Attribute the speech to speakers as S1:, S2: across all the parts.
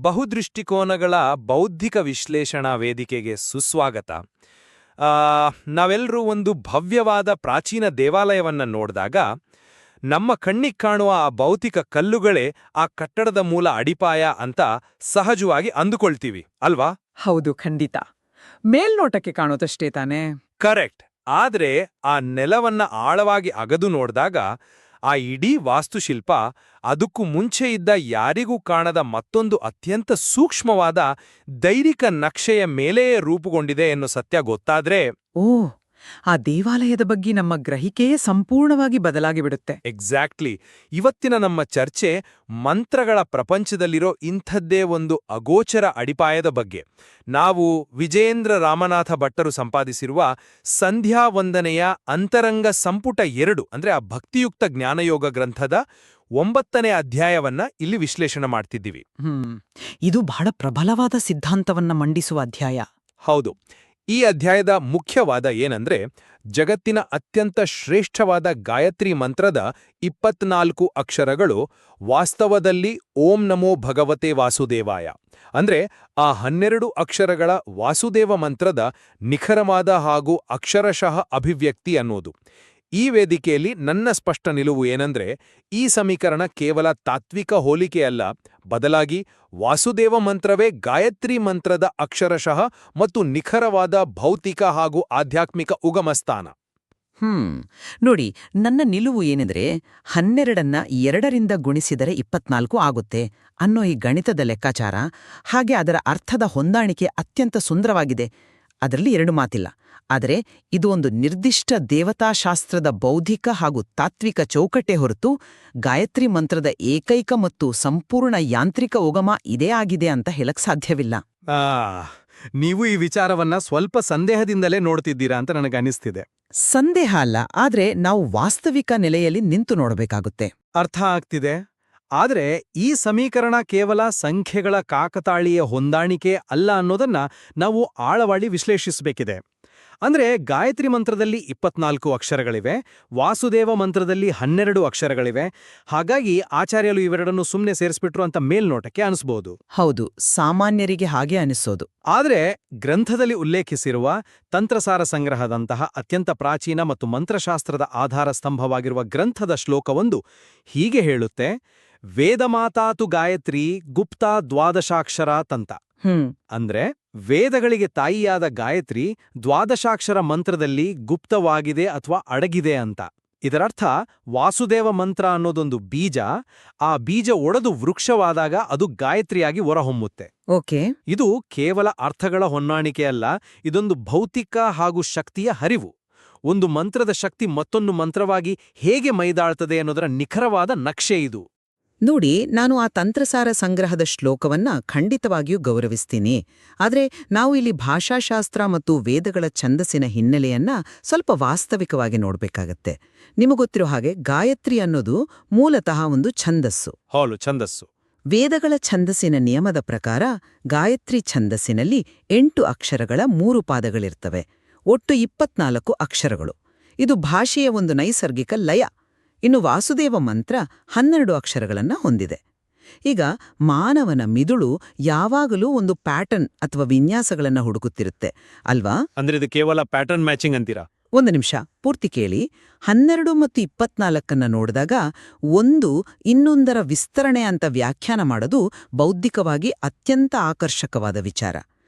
S1: ಬಹುದೃಷ್ಟಿಕೋನಗಳ ಬೌದ್ಧಿಕ ವಿಶ್ಲೇಷಣಾ ವೇದಿಕೆಗೆ ಸುಸ್ವಾಗತ. ನಾವೆಲ್ಲರೂ ಒಂದು ಭವ್ಯವಾದ ಪ್ರಾಚೀನ ದೇವಾಲಯವನ್ನ ನೋಡಿದಾಗ ನಮ್ಮ ಕಣ್ಣಿಗೆ ಕಾಣುವ ಆ ಭೌತಿಕ ಕಲ್ಲುಗಳೇ ಆ ಕಟ್ಟಡದ ಮೂಲ ಅಡಿಪಾಯ ಅಂತ ಸಹಜವಾಗಿ ಅಂದುಕೊಳ್ತೀವಿ ಅಲ್ವಾ?
S2: ಹೌದು, ಖಂಡಿತ. ಮೇಲ್ನೋಟಕ್ಕೆ ಕಾಣೋದಷ್ಟೇ ತಾನೇ.
S1: ಕರೆಕ್ಟ್. ಆದ್ರೆ ಆ ನೆಲವನ್ನ ಆಳವಾಗಿ ಅಗದು ನೋಡಿದಾಗ ಆ ಇಡೀ ವಾಸ್ತುಶಿಲ್ಪ ಅದಕ್ಕೂ ಮುಂಚೆ ಇದ್ದ ಯಾರಿಗೂ ಕಾಣದ ಮತ್ತೊಂದು ಅತ್ಯಂತ ಸೂಕ್ಷ್ಮವಾದ ದೈವಿಕ ನಕ್ಷೆಯ ಮೇಲೆಯೇ ರೂಪುಗೊಂಡಿದೆ ಎನ್ನೋ ಸತ್ಯ ಗೊತ್ತಾದ್ರೆ
S2: ಆ ದೇವಾಲಯದ ಬಗ್ಗೆ ನಮ್ಮ ಗ್ರಹಿಕೆಯೇ ಸಂಪೂರ್ಣವಾಗಿ ಬದಲಾಗಿಬಿಡುತ್ತೆ.
S1: ಎಕ್ಸಾಕ್ಟ್ಲಿ. ಇವತ್ತಿನ ನಮ್ಮ ಚರ್ಚೆ ಮಂತ್ರಗಳ ಪ್ರಪಂಚದಲ್ಲಿರೋ ಇಂಥದ್ದೇ ಒಂದು ಅಗೋಚರ ಅಡಿಪಾಯದ ಬಗ್ಗೆ. ನಾವು ವಿಜಯೇಂದ್ರ ರಾಮನಾಥ ಭಟ್ಟರು ಸಂಪಾದಿಸಿರುವ ಸಂಧ್ಯಾವಂದನೆಯ ಅಂತರಂಗ ಸಂಪುಟ 2 ಅಂದ್ರೆ ಆ ಭಕ್ತಿಯುಕ್ತ ಜ್ಞಾನಯೋಗ ಗ್ರಂಥದ 9ನೇ ಅಧ್ಯಾಯವನ್ನ ಇಲ್ಲಿ ವಿಶ್ಲೇಷಣೆ ಮಾಡ್ತಿದ್ದೀವಿ.
S2: ಇದು ಬಹಳ ಪ್ರಬಲವಾದ ಸಿದ್ಧಾಂತವನ್ನ ಮಂಡಿಸುವ ಅಧ್ಯಾಯ.
S1: ಹೌದು. ಈ ಅಧ್ಯಾಯದ ಮುಖ್ಯವಾದ ಏನಂದ್ರೆ, ಜಗತ್ತಿನ ಅತ್ಯಂತ ಶ್ರೇಷ್ಠವಾದ ಗಾಯತ್ರಿ ಮಂತ್ರದ 24 ಅಕ್ಷರಗಳು ವಾಸ್ತವದಲ್ಲಿ ಓಂ ನಮೋ ಭಗವತೆ ವಾಸುದೇವಾಯ ಅಂದ್ರೆ ಆ 12 ಅಕ್ಷರಗಳ ವಾಸುದೇವ ಮಂತ್ರದ ನಿಖರವಾದ ಹಾಗೂ ಅಕ್ಷರಶಃ ಅಭಿವ್ಯಕ್ತಿ ಅನ್ನೋದು. ಈ ವೇದಿಕೆಯಲ್ಲಿ ನನ್ನ ಸ್ಪಷ್ಟ ನಿಲುವು ಏನಂದ್ರೆ, ಈ ಸಮೀಕರಣ ಕೇವಲ ತಾತ್ವಿಕ ಹೋಲಿಕೆಯಲ್ಲ, ಬದಲಾಗಿ ವಾಸುದೇವ ಮಂತ್ರವೇ ಗಾಯತ್ರಿ ಮಂತ್ರದ ಅಕ್ಷರಶಃ ಮತ್ತು ನಿಖರವಾದ ಭೌತಿಕ ಹಾಗೂ ಆಧ್ಯಾತ್ಮಿಕ ಉಗಮಸ್ಥಾನ.
S2: ನೋಡಿ, ನನ್ನ ನಿಲುವು ಏನೆಂದ್ರೆ 12ನ್ನ 2ರಿಂದ ಗುಣಿಸಿದರೆ 24 ಆಗುತ್ತೆ ಅನ್ನೋ ಈ ಗಣಿತದ ಲೆಕ್ಕಾಚಾರ, ಹಾಗೆ ಅದರ ಅರ್ಥದ ಹೊಂದಾಣಿಕೆ ಅತ್ಯಂತ ಸುಂದರವಾಗಿದೆ. ಅದರಲ್ಲಿ 2 ಮಾತಿಲ್ಲ. ಆದರೆ ಇದು ಒಂದು ನಿರ್ದಿಷ್ಟ ದೇವತಾಶಾಸ್ತ್ರದ ಬೌದ್ಧಿಕ ಹಾಗೂ ತಾತ್ವಿಕ ಚೌಕಟ್ಟೆ ಹೊರತು ಗಾಯತ್ರಿ ಮಂತ್ರದ ಏಕೈಕ ಮತ್ತು ಸಂಪೂರ್ಣ ಯಾಂತ್ರಿಕ ಉಗಮ ಇದೇ ಆಗಿದೆ ಅಂತ ಹೇಳಕ್ ಸಾಧ್ಯವಿಲ್ಲ.
S1: ನೀವು ಈ ವಿಚಾರವನ್ನ ಸ್ವಲ್ಪ ಸಂದೇಹದಿಂದಲೇ ನೋಡ್ತಿದ್ದೀರಾ ಅಂತ ನನಗನ್ನಿಸ್ತಿದೆ.
S2: ಸಂದೇಹ ಅಲ್ಲ, ಆದ್ರೆ ನಾವು ವಾಸ್ತವಿಕ ನೆಲೆಯಲ್ಲಿ ನಿಂತು ನೋಡಬೇಕಾಗುತ್ತೆ.
S1: ಅರ್ಥ ಆಗ್ತಿದೆ. ಆದ್ರೆ ಈ ಸಮೀಕರಣ ಕೇವಲ ಸಂಖ್ಯೆಗಳ ಕಾಕತಾಳೀಯ ಹೊಂದಾಣಿಕೆ ಅಲ್ಲ ಅನ್ನೋದನ್ನ ನಾವು ಆಳವಾಗಿ ವಿಶ್ಲೇಷಿಸಬೇಕಿದೆ. ಅಂದ್ರೆ ಗಾಯತ್ರಿ ಮಂತ್ರದಲ್ಲಿ 24 ಅಕ್ಷರಗಳಿವೆ, ವಾಸುದೇವ ಮಂತ್ರದಲ್ಲಿ 12 ಅಕ್ಷರಗಳಿವೆ. ಹಾಗಾಗಿ ಆಚಾರ್ಯರು ಇವೆರಡನ್ನು ಸುಮ್ಮನೆ ಸೇರಿಸ್ಬಿಟ್ರು ಅಂತ ಮೇಲ್ನೋಟಕ್ಕೆ ಅನಿಸ್ಬೋದು.
S2: ಹೌದು, ಸಾಮಾನ್ಯರಿಗೆ ಹಾಗೆ ಅನಿಸೋದು.
S1: ಆದ್ರೆ ಗ್ರಂಥದಲ್ಲಿ ಉಲ್ಲೇಖಿಸಿರುವ ತಂತ್ರಸಾರ ಸಂಗ್ರಹದಂತಹ ಅತ್ಯಂತ ಪ್ರಾಚೀನ ಮತ್ತು ಮಂತ್ರಶಾಸ್ತ್ರದ ಆಧಾರ ಸ್ತಂಭವಾಗಿರುವ ಗ್ರಂಥದ ಶ್ಲೋಕವೊಂದು ಹೀಗೆ ಹೇಳುತ್ತೆ: ವೇದಮಾತಾತು ಗಾಯತ್ರಿ ಗುಪ್ತಾ ದ್ವಾದಶಾಕ್ಷರಾತಂತ. ಅಂದ್ರೆ ವೇದಗಳಿಗೆ ತಾಯಿಯಾದ ಗಾಯತ್ರಿ ದ್ವಾದಶಾಕ್ಷರ ಮಂತ್ರದಲ್ಲಿ ಗುಪ್ತವಾಗಿದೆ ಅಥವಾ ಅಡಗಿದೆ ಅಂತ. ಇದರರ್ಥ ವಾಸುದೇವ ಮಂತ್ರ ಅನ್ನೋದೊಂದು ಬೀಜ, ಆ ಬೀಜ ಒಡೆದು ವೃಕ್ಷವಾದಾಗ ಅದು ಗಾಯತ್ರಿಯಾಗಿ ಹೊರಹೊಮ್ಮುತ್ತೆ.
S2: ಓಕೆ,
S1: ಇದು ಕೇವಲ ಅರ್ಥಗಳ ಹೊಂದಾಣಿಕೆಯಲ್ಲ, ಇದೊಂದು ಭೌತಿಕ ಹಾಗೂ ಶಕ್ತಿಯ ಹರಿವು. ಒಂದು ಮಂತ್ರದ ಶಕ್ತಿ ಮತ್ತೊಂದು ಮಂತ್ರವಾಗಿ ಹೇಗೆ ಮೈದಾಳ್ತದೆ ಅನ್ನೋದರ ನಿಖರವಾದ ನಕ್ಷೆ ಇದು.
S2: ನೋಡಿ, ನಾನು ಆ ತಂತ್ರಸಾರ ಸಂಗ್ರಹದ ಶ್ಲೋಕವನ್ನ ಖಂಡಿತವಾಗಿಯೂ ಗೌರವಿಸ್ತೀನಿ. ಆದ್ರೆ ನಾವು ಇಲ್ಲಿ ಭಾಷಾಶಾಸ್ತ್ರ ಮತ್ತು ವೇದಗಳ ಛಂದಸ್ಸಿನ ಹಿನ್ನೆಲೆಯನ್ನ ಸ್ವಲ್ಪ ವಾಸ್ತವಿಕವಾಗಿ ನೋಡ್ಬೇಕಾಗತ್ತೆ. ನಿಮಗೊತ್ತಿರೋ ಹಾಗೆ ಗಾಯತ್ರಿ ಅನ್ನೋದು ಮೂಲತಃ ಒಂದು ಛಂದಸ್ಸು.
S1: ಛಂದಸ್ಸು.
S2: ವೇದಗಳ ಛಂದಸ್ಸಿನ ನಿಯಮದ ಪ್ರಕಾರ ಗಾಯತ್ರಿ ಛಂದಸ್ಸಿನಲ್ಲಿ 8 ಅಕ್ಷರಗಳ 3 ಪಾದಗಳಿರ್ತವೆ. ಒಟ್ಟು 24 ಅಕ್ಷರಗಳು. ಇದು ಭಾಷೆಯ ಒಂದು ನೈಸರ್ಗಿಕ ಲಯ. ಇನ್ನು ವಾಸುದೇವ ಮಂತ್ರ 12 ಅಕ್ಷರಗಳನ್ನ ಹೊಂದಿದೆ. ಈಗ ಮಾನವನ ಮಿದುಳು ಯಾವಾಗಲೂ ಒಂದು ಪ್ಯಾಟರ್ನ್ ಅಥವಾ ವಿನ್ಯಾಸಗಳನ್ನ ಹುಡುಕುತ್ತಿರುತ್ತೆ ಅಲ್ವಾ?
S1: ಅಂದ್ರೆ ಇದು ಕೇವಲ ಪ್ಯಾಟರ್ನ್ ಮ್ಯಾಚಿಂಗ್ ಅಂತೀರಾ?
S2: ಒಂದು ನಿಮಿಷ ಪೂರ್ತಿ ಕೇಳಿ. 12 ಮತ್ತು 24 ನೋಡಿದಾಗ ಒಂದು ಇನ್ನೊಂದರ ವಿಸ್ತರಣೆ ಅಂತ ವ್ಯಾಖ್ಯಾನ ಮಾಡೋದು ಬೌದ್ಧಿಕವಾಗಿ ಅತ್ಯಂತ ಆಕರ್ಷಕವಾದ ವಿಚಾರ.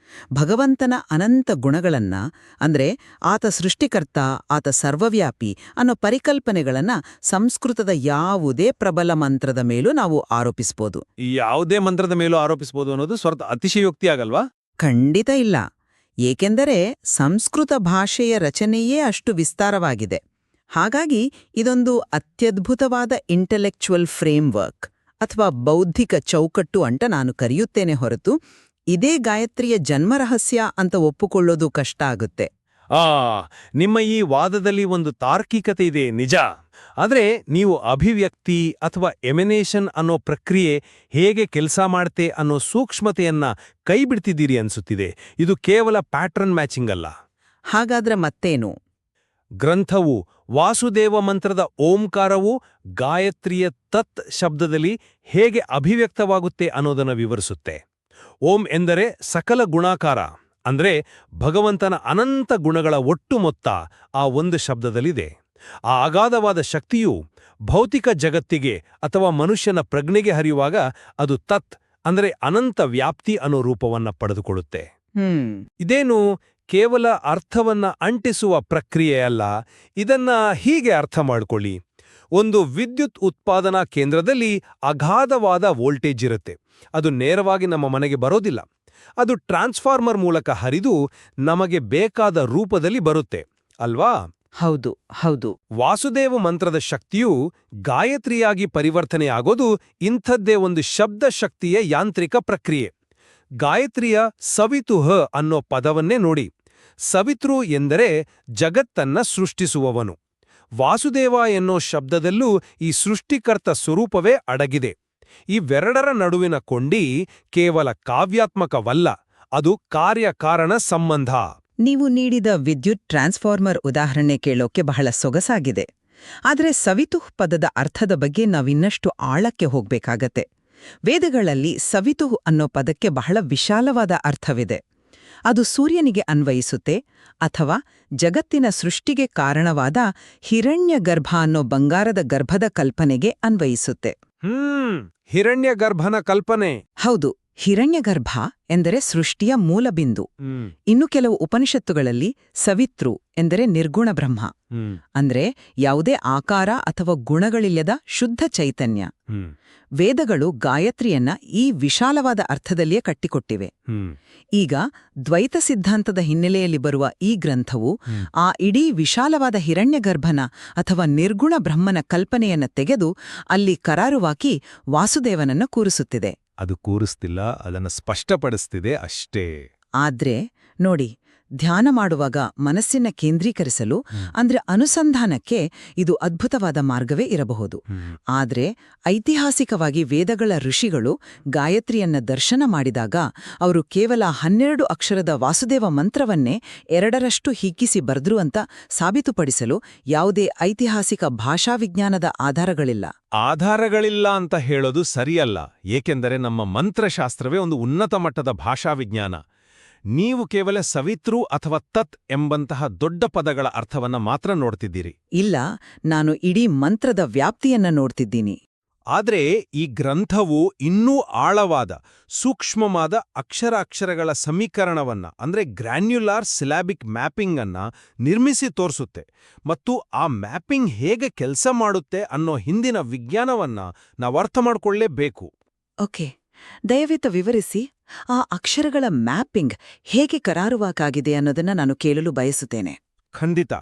S2: ಭಗವಂತನ ಅನಂತ ಗುಣಗಳನ್ನ, ಅಂದ್ರೆ ಆತ ಸೃಷ್ಟಿಕರ್ತ, ಆತ ಸರ್ವವ್ಯಾಪಿ ಅನ್ನೋ ಪರಿಕಲ್ಪನೆಗಳನ್ನ ಸಂಸ್ಕೃತದ ಯಾವುದೇ ಪ್ರಬಲ ಮಂತ್ರದ ಮೇಲೂ ನಾವು ಆರೋಪಿಸಬಹುದು.
S1: ಯಾವುದೇ ಮಂತ್ರದ ಮೇಲೂ ಆರೋಪಿಸಬಹುದು ಅನ್ನೋದು ಸ್ವಲ್ಪ ಅತಿಶಯೋಕ್ತಿ ಆಗಲ್ವಾ?
S2: ಖಂಡಿತ ಇಲ್ಲ. ಏಕೆಂದರೆ ಸಂಸ್ಕೃತ ಭಾಷೆಯ ರಚನೆಯೇ ಅಷ್ಟು ವಿಸ್ತಾರವಾಗಿದೆ. ಹಾಗಾಗಿ ಇದೊಂದು ಅತ್ಯದ್ಭುತವಾದ ಇಂಟೆಲೆಕ್ಚುವಲ್ ಫ್ರೇಮ್ವರ್ಕ್ ಅಥವಾ ಬೌದ್ಧಿಕ ಚೌಕಟ್ಟು ಅಂತ ನಾನು ಕರೆಯುತ್ತೇನೆ ಹೊರತು ಇದೇ ಗಾಯತ್ರಿಯ ಜನ್ಮರಹಸ್ಯ ಅಂತ ಒಪ್ಪುಕೊಳ್ಳೋದು ಕಷ್ಟ ಆಗುತ್ತೆ.
S1: ನಿಮ್ಮ ಈ ವಾದದಲ್ಲಿ ಒಂದು ತಾರ್ಕಿಕತೆ ಇದೆ, ನಿಜ. ಆದ್ರೆ ನೀವು ಅಭಿವ್ಯಕ್ತಿ ಅಥವಾ ಎಮಿನೇಷನ್ ಅನ್ನೋ ಪ್ರಕ್ರಿಯೆ ಹೇಗೆ ಕೆಲಸ ಮಾಡುತ್ತೆ ಅನ್ನೋ ಸೂಕ್ಷ್ಮತೆಯನ್ನ ಕೈಬಿಡ್ತಿದ್ದೀರಿ ಅನ್ಸುತ್ತಿದೆ. ಇದು ಕೇವಲ ಪ್ಯಾಟರ್ನ್ ಮ್ಯಾಚಿಂಗ್ ಅಲ್ಲ.
S2: ಹಾಗಾದ್ರೆ ಮತ್ತೇನು?
S1: ಗ್ರಂಥವು ವಾಸುದೇವ ಮಂತ್ರದ ಓಂಕಾರವು ಗಾಯತ್ರಿಯ ತತ್ ಶಬ್ದದಲ್ಲಿ ಹೇಗೆ ಅಭಿವ್ಯಕ್ತವಾಗುತ್ತೆ ಅನ್ನೋದನ್ನು ವಿವರಿಸುತ್ತೆ. ಓಂ ಎಂದರೆ ಸಕಲ ಗುಣಾಕಾರ, ಅಂದ್ರೆ ಭಗವಂತನ ಅನಂತ ಗುಣಗಳ ಒಟ್ಟು ಮೊತ್ತ ಆ ಒಂದು ಶಬ್ದದಲ್ಲಿದೆ. ಆ ಅಗಾಧವಾದ ಶಕ್ತಿಯು ಭೌತಿಕ ಜಗತ್ತಿಗೆ ಅಥವಾ ಮನುಷ್ಯನ ಪ್ರಜ್ಞೆಗೆ ಹರಿಯುವಾಗ ಅದು ತತ್ ಅಂದರೆ ಅನಂತ ವ್ಯಾಪ್ತಿ ಅನ್ನೋ ರೂಪವನ್ನ ಪಡೆದುಕೊಳ್ಳುತ್ತೆ. ಇದೇನು ಕೇವಲ ಅರ್ಥವನ್ನ ಅಂಟಿಸುವ ಪ್ರಕ್ರಿಯೆಯಲ್ಲ. ಇದನ್ನ ಹೀಗೆ ಅರ್ಥ ಮಾಡ್ಕೊಳ್ಳಿ. ಒಂದು ವಿದ್ಯುತ್ ಉತ್ಪಾದನಾ ಕೇಂದ್ರದಲ್ಲಿ ಅಗಾಧವಾದ ವೋಲ್ಟೇಜ್ ಇರುತ್ತೆ. ಅದು ನೇರವಾಗಿ ನಮ್ಮ ಮನೆಗೆ ಬರೋದಿಲ್ಲ. ಅದು ಟ್ರಾನ್ಸ್ಫಾರ್ಮರ್ ಮೂಲಕ ಹರಿದು ನಮಗೆ ಬೇಕಾದ ರೂಪದಲ್ಲಿ ಬರುತ್ತೆ ಅಲ್ವಾ?
S2: ಹೌದು ಹೌದು.
S1: ವಾಸುದೇವ ಮಂತ್ರದ ಶಕ್ತಿಯು ಗಾಯತ್ರಿಯಾಗಿ ಪರಿವರ್ತನೆಯಾಗೋದು ಇಂಥದ್ದೇ ಒಂದು ಶಬ್ದ ಶಕ್ತಿಯ ಯಾಂತ್ರಿಕ ಪ್ರಕ್ರಿಯೆ. ಗಾಯತ್ರಿಯ ಸವಿತುಃ ಅನ್ನೋ ಪದವನ್ನೇ ನೋಡಿ. ಸವಿತೃ ಎಂದರೆ ಜಗತ್ತನ್ನ ಸೃಷ್ಟಿಸುವವನು. ವಾಸುದೇವ ಎನ್ನೋ ಶಬ್ದದಲ್ಲೂ ಈ ಸೃಷ್ಟಿಕರ್ತ ಸ್ವರೂಪವೇ ಅಡಗಿದೆ. ಇವೆರಡರ ನಡುವಿನ ಕೊಂಡಿ ಕೇವಲ ಕಾವ್ಯಾತ್ಮಕವಲ್ಲ, ಅದು ಕಾರ್ಯಕಾರಣ ಸಂಬಂಧ.
S3: ನೀವು ನೀಡಿದ ವಿದ್ಯುತ್ ಟ್ರಾನ್ಸ್ಫಾರ್ಮರ್ ಉದಾಹರಣೆ ಕೇಳೋಕೆ ಬಹಳ ಸೊಗಸಾಗಿದೆ. ಆದರೆ ಸವಿತುಃ ಪದದ ಅರ್ಥದ ಬಗ್ಗೆ ನಾವಿನ್ನಷ್ಟು ಆಳಕ್ಕೆ ಹೋಗ್ಬೇಕಾಗತ್ತೆ. ವೇದಗಳಲ್ಲಿ ಸವಿತುಃ ಅನ್ನೋ ಪದಕ್ಕೆ ಬಹಳ ವಿಶಾಲವಾದ ಅರ್ಥವಿದೆ. ಅದು ಸೂರ್ಯನಿಗೆ ಅನ್ವಯಿಸುತ್ತೆ, ಅಥವಾ ಜಗತ್ತಿನ ಸೃಷ್ಟಿಗೆ ಕಾರಣವಾದ ಹಿರಣ್ಯಗರ್ಭ ಅನ್ನೋ ಬಂಗಾರದ ಗರ್ಭದ ಕಲ್ಪನೆಗೆ ಅನ್ವಯಿಸುತ್ತೆ.
S1: ಹಿರಣ್ಯಗರ್ಭನ ಕಲ್ಪನೆ.
S3: ಹೌದು, ಹಿರಣ್ಯಗರ್ಭ ಎಂದರೆ ಸೃಷ್ಟಿಯ ಮೂಲಬಿಂದು. ಇನ್ನು ಕೆಲವು ಉಪನಿಷತ್ತುಗಳಲ್ಲಿ ಸವಿತೃ ಎಂದರೆ ನಿರ್ಗುಣ ಬ್ರಹ್ಮ, ಅಂದ್ರೆ ಯಾವುದೇ ಆಕಾರ ಅಥವಾ ಗುಣಗಳಿಲ್ಲದ ಶುದ್ಧ ಚೈತನ್ಯ. ವೇದಗಳು ಗಾಯತ್ರಿಯನ್ನ ಈ ವಿಶಾಲವಾದ ಅರ್ಥದಲ್ಲಿಯೇ ಕಟ್ಟಿಕೊಟ್ಟಿವೆ. ಈಗ ದ್ವೈತ ಸಿದ್ಧಾಂತದ ಹಿನ್ನೆಲೆಯಲ್ಲಿ ಬರುವ ಈ ಗ್ರಂಥವು ಆ ಇಡೀ ವಿಶಾಲವಾದ ಹಿರಣ್ಯಗರ್ಭನ ಅಥವಾ ನಿರ್ಗುಣ ಬ್ರಹ್ಮನ ಕಲ್ಪನೆಯನ್ನ ತೆಗೆದು ಅಲ್ಲಿ ಕರಾರುವಾಕಿ ವಾಸುದೇವನನ್ನ ಕೂರಿಸುತ್ತಿದೆ.
S1: ಅದು ಕೂರಿಸ್ತಿಲ್ಲ, ಅದನ್ನು ಸ್ಪಷ್ಟಪಡಿಸ್ತಿದೆ ಅಷ್ಟೇ.
S3: ಆದ್ರೆ ನೋಡಿ, ಧ್ಯಾನ ಮಾಡುವಾಗ ಮನಸ್ಸಿನ ಕೇಂದ್ರೀಕರಿಸಲು ಅಂದ್ರೆ ಅನುಸಂಧಾನಕ್ಕೆ ಇದು ಅದ್ಭುತವಾದ ಮಾರ್ಗವೇ ಇರಬಹುದು. ಆದ್ರೆ ಐತಿಹಾಸಿಕವಾಗಿ ವೇದಗಳ ಋಷಿಗಳು ಗಾಯತ್ರಿಯನ್ನ ದರ್ಶನ ಮಾಡಿದಾಗ ಅವರು ಕೇವಲ 12 ಅಕ್ಷರದ ವಾಸುದೇವ ಮಂತ್ರವನ್ನೇ 2ರಷ್ಟು ಹಿಗ್ಗಿಸಿ ಬರೆದ್ರು ಅಂತ ಸಾಬೀತುಪಡಿಸಲು ಯಾವುದೇ ಐತಿಹಾಸಿಕ ಭಾಷಾವಿಜ್ಞಾನದ ಆಧಾರಗಳಿಲ್ಲ.
S1: ಆಧಾರಗಳಿಲ್ಲ ಅಂತ ಹೇಳೋದು ಸರಿಯಲ್ಲ, ಏಕೆಂದರೆ ನಮ್ಮ ಮಂತ್ರಶಾಸ್ತ್ರವೇ ಒಂದು ಉನ್ನತ ಮಟ್ಟದ ಭಾಷಾವಿಜ್ಞಾನ. ನೀವು ಕೇವಲ ಸವಿತೃ ಅಥವಾ ತತ್ ಎಂಬಂತಹ ದೊಡ್ಡ ಪದಗಳ ಅರ್ಥವನ್ನ ಮಾತ್ರ ನೋಡ್ತಿದ್ದೀರಿ.
S3: ಇಲ್ಲ, ನಾನು ಇಡೀ ಮಂತ್ರದ ವ್ಯಾಪ್ತಿಯನ್ನ ನೋಡ್ತಿದ್ದೀನಿ.
S1: ಆದ್ರೆ ಈ ಗ್ರಂಥವು ಇನ್ನೂ ಆಳವಾದ, ಸೂಕ್ಷ್ಮವಾದ ಅಕ್ಷರಗಳ ಸಮೀಕರಣವನ್ನ ಅಂದ್ರೆ ಗ್ರ್ಯಾನ್ಯುಲಾರ್ ಸಿಲಾಬಿಕ್ ಮ್ಯಾಪಿಂಗ್ ಅನ್ನ ನಿರ್ಮಿಸಿ ತೋರಿಸುತ್ತೆ. ಮತ್ತು ಆ ಮ್ಯಾಪಿಂಗ್ ಹೇಗೆ ಕೆಲಸ ಮಾಡುತ್ತೆ ಅನ್ನೋ ಹಿಂದಿನ ವಿಜ್ಞಾನವನ್ನ ನಾವು ಅರ್ಥ ಮಾಡ್ಕೊಳ್ಳೇಬೇಕು.
S3: ಓಕೆ, ದಯವಿಟ್ಟು ವಿವರಿಸಿ. ಆ ಅಕ್ಷರಗಳ ಮ್ಯಾಪಿಂಗ್ ಹೇಗೆ ಕರಾರುವಾಕಾಗಿದೆ ಅನ್ನೋದನ್ನ ನಾನು ಕೇಳಲು ಬಯಸುತ್ತೇನೆ.
S1: ಖಂಡಿತ.